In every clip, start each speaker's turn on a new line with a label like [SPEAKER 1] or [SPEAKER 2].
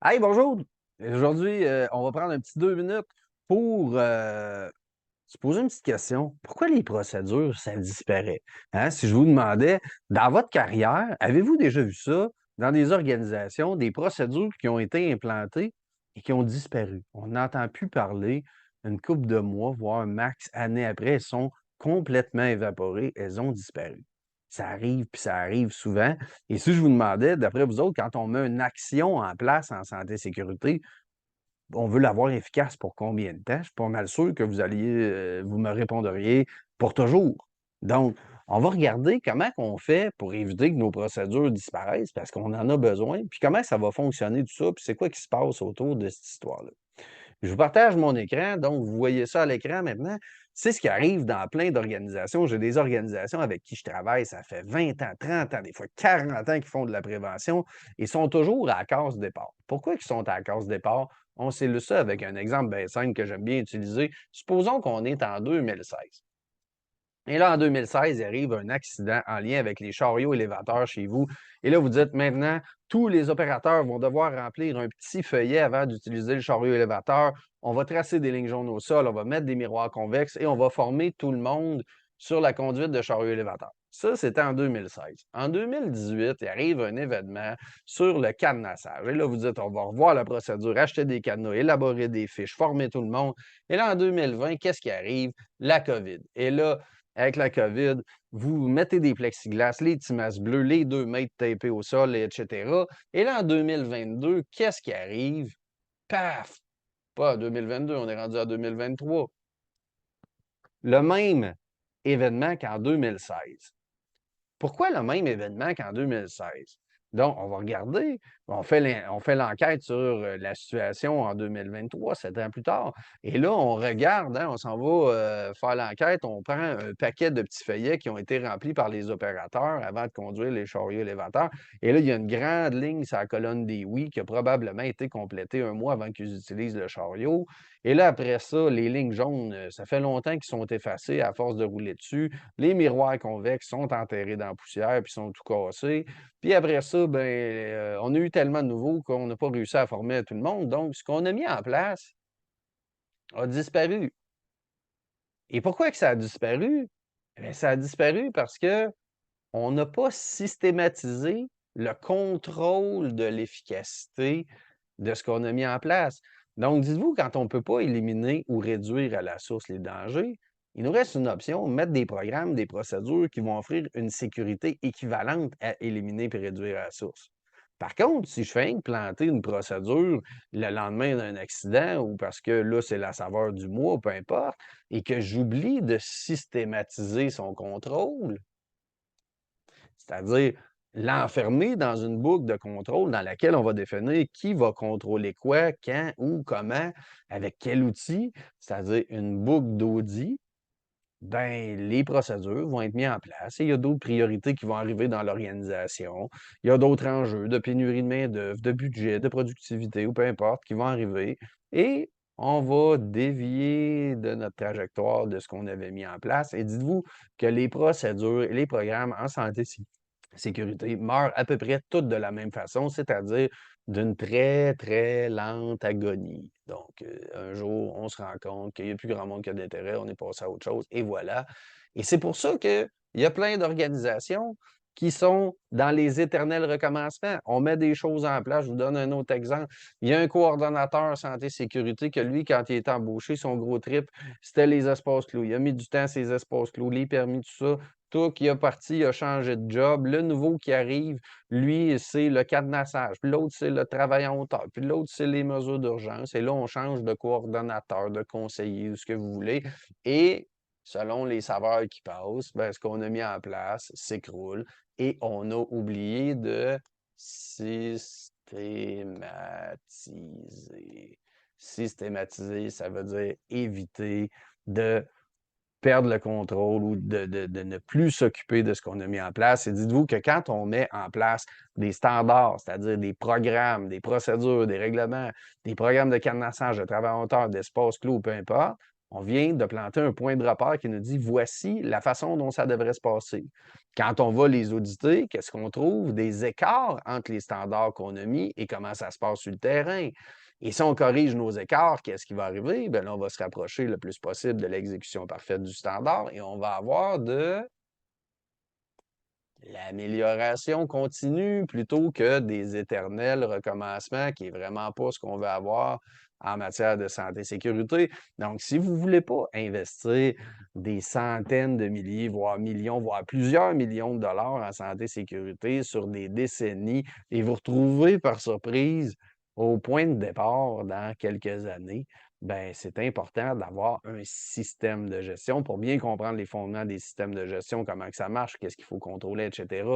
[SPEAKER 1] Hey, bonjour! Aujourd'hui, on va prendre un petit 2 minutes pour, se poser une petite question. Pourquoi les procédures, ça disparaît? Hein? Si je vous demandais, dans votre carrière, avez-vous déjà vu ça dans des organisations, des procédures qui ont été implantées et qui ont disparu? On n'entend plus parler une couple de mois, voire max années après, elles sont complètement évaporées, elles ont disparu. Ça arrive, puis ça arrive souvent. Et si je vous demandais, d'après vous autres, quand on met une action en place en santé sécurité, on veut l'avoir efficace pour combien de temps? Je suis pas mal sûr que vous me répondriez pour toujours. Donc, on va regarder comment on fait pour éviter que nos procédures disparaissent parce qu'on en a besoin, puis comment ça va fonctionner tout ça, puis c'est quoi qui se passe autour de cette histoire-là. Je vous partage mon écran, donc vous voyez ça à l'écran maintenant. C'est ce qui arrive dans plein d'organisations. J'ai des organisations avec qui je travaille, ça fait 20 ans, 30 ans, des fois 40 ans qu'ils font de la prévention et sont toujours à la case départ. Pourquoi ils sont à la case départ? On sait le ça avec un exemple bien simple que j'aime bien utiliser. Supposons qu'on est en 2016. Et là, en 2016, il arrive un accident en lien avec les chariots élévateurs chez vous. Et là, vous dites maintenant, tous les opérateurs vont devoir remplir un petit feuillet avant d'utiliser le chariot élévateur. On va tracer des lignes jaunes au sol, on va mettre des miroirs convexes et on va former tout le monde sur la conduite de chariot élévateur. Ça, c'était en 2016. En 2018, il arrive un événement sur le cadenassage. Et là, vous dites, on va revoir la procédure, acheter des cadenas, élaborer des fiches, former tout le monde. Et là, en 2020, qu'est-ce qui arrive? La COVID. Et là, avec la COVID, vous mettez des plexiglas, les petits masques bleus, les 2 mètres tapés au sol, et etc. Et là, en 2022, qu'est-ce qui arrive? Paf! Pas en 2022, on est rendu en 2023. Le même événement qu'en 2016. Pourquoi le même événement qu'en 2016? Donc, on va regarder, on fait l'enquête sur la situation en 2023, 7 ans plus tard. Et là, on regarde, hein, on s'en va faire l'enquête, on prend un paquet de petits feuillets qui ont été remplis par les opérateurs avant de conduire les chariots élévateurs. Et là, il y a une grande ligne sur la colonne des oui qui a probablement été complétée un mois avant qu'ils utilisent le chariot. Et là, après ça, les lignes jaunes, ça fait longtemps qu'ils sont effacées à force de rouler dessus. Les miroirs convexes sont enterrés dans la poussière puis sont tout cassés. Puis après ça, ben, on a eu tellement de nouveaux qu'on n'a pas réussi à former tout le monde. Donc, ce qu'on a mis en place a disparu. Et pourquoi que ça a disparu? Eh bien, ça a disparu parce que on n'a pas systématisé le contrôle de l'efficacité de ce qu'on a mis en place. Donc, dites-vous, quand on ne peut pas éliminer ou réduire à la source les dangers, il nous reste une option, mettre des programmes, des procédures qui vont offrir une sécurité équivalente à éliminer et réduire à la source. Par contre, si je fais planter une procédure le lendemain d'un accident ou parce que là, c'est la saveur du mois, peu importe, et que j'oublie de systématiser son contrôle, c'est-à-dire l'enfermer dans une boucle de contrôle dans laquelle on va définir qui va contrôler quoi, quand, où, comment, avec quel outil, c'est-à-dire une boucle d'audit, ben, les procédures vont être mises en place et il y a d'autres priorités qui vont arriver dans l'organisation. Il y a d'autres enjeux de pénurie de main-d'œuvre, de budget, de productivité ou peu importe qui vont arriver et on va dévier de notre trajectoire de ce qu'on avait mis en place. Et dites-vous que les procédures et les programmes en santé sécurité meurent à peu près toutes de la même façon, c'est-à-dire d'une très, très lente agonie. Donc, un jour, on se rend compte qu'il n'y a plus grand monde qui a d'intérêt, on est passé à autre chose et voilà. Et c'est pour ça qu'il y a plein d'organisations qui sont dans les éternels recommencements. On met des choses en place. Je vous donne un autre exemple. Il y a un coordonnateur santé-sécurité que lui, quand il est embauché, son gros trip, c'était les espaces clos. Il a mis du temps à ces espaces clos, les permis, tout ça. Toi qui a parti, il a changé de job. Le nouveau qui arrive, lui, c'est le cadenassage. Puis l'autre, c'est le travail en hauteur. Puis l'autre, c'est les mesures d'urgence. Et là, on change de coordonnateur, de conseiller, ou ce que vous voulez. Et selon les saveurs qui passent, ben, ce qu'on a mis en place s'écroule. Et on a oublié de systématiser. Systématiser, ça veut dire éviter de perdre le contrôle ou de ne plus s'occuper de ce qu'on a mis en place. Et dites-vous que quand on met en place des standards, c'est-à-dire des programmes, des procédures, des règlements, des programmes de cadenassage, de travail en hauteur, d'espace clos, peu importe, On vient de planter un point de repère qui nous dit voici la façon dont ça devrait se passer. Quand on va les auditer, qu'est-ce qu'on trouve? Des écarts entre les standards qu'on a mis et comment ça se passe sur le terrain. Et si on corrige nos écarts, qu'est-ce qui va arriver? Bien là, on va se rapprocher le plus possible de l'exécution parfaite du standard et on va avoir de l'amélioration continue plutôt que des éternels recommencements qui est vraiment pas ce qu'on veut avoir en matière de santé et sécurité. Donc, si vous voulez pas investir des centaines de milliers, voire millions, voire plusieurs millions de dollars en santé et sécurité sur des décennies et vous retrouver par surprise au point de départ dans quelques années, ben c'est important d'avoir un système de gestion pour bien comprendre les fondements des systèmes de gestion, comment que ça marche, qu'est-ce qu'il faut contrôler, etc.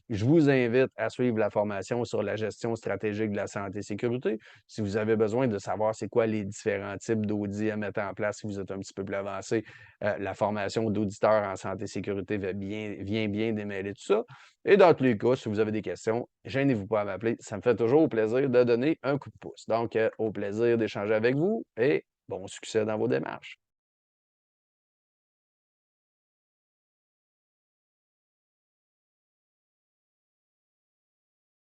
[SPEAKER 1] Je vous invite à suivre la formation sur la gestion stratégique de la santé et sécurité. Si vous avez besoin de savoir c'est quoi les différents types d'audits à mettre en place, si vous êtes un petit peu plus avancé, la formation d'auditeur en santé et sécurité vient bien démêler tout ça. Et dans tous les cas, si vous avez des questions, gênez-vous pas à m'appeler. Ça me fait toujours plaisir de donner un coup de pouce. Donc, au plaisir d'échanger avec vous et bon succès dans vos démarches.